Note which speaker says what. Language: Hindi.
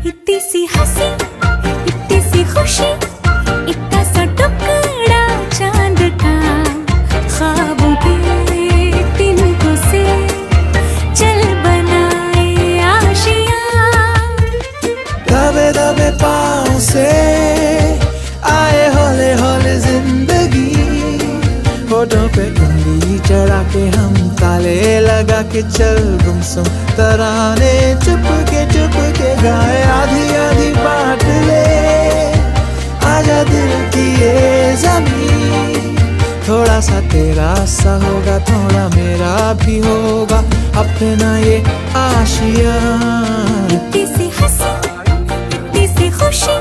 Speaker 1: इतनी सी हंसी, इतनी सी खुशी, इतना सा टुकड़ा चांद का, ख्वाबों के तिनकों से चल बनाए आशियां।
Speaker 2: दबे दबे पाँव से आए हौले हौले जिंदगी, होठों पे उंगली चढ़ा के हम ताले लगा के चल गुमसुम तराने चुप के गाए। आधी आधी बांट ले आजा दिल की ये ज़मीं, थोड़ा सा तेरा सा होगा थोड़ा मेरा भी होगा अपना ये आशियाँ।
Speaker 1: इतनी सी हंसी, इतनी सी खुशी,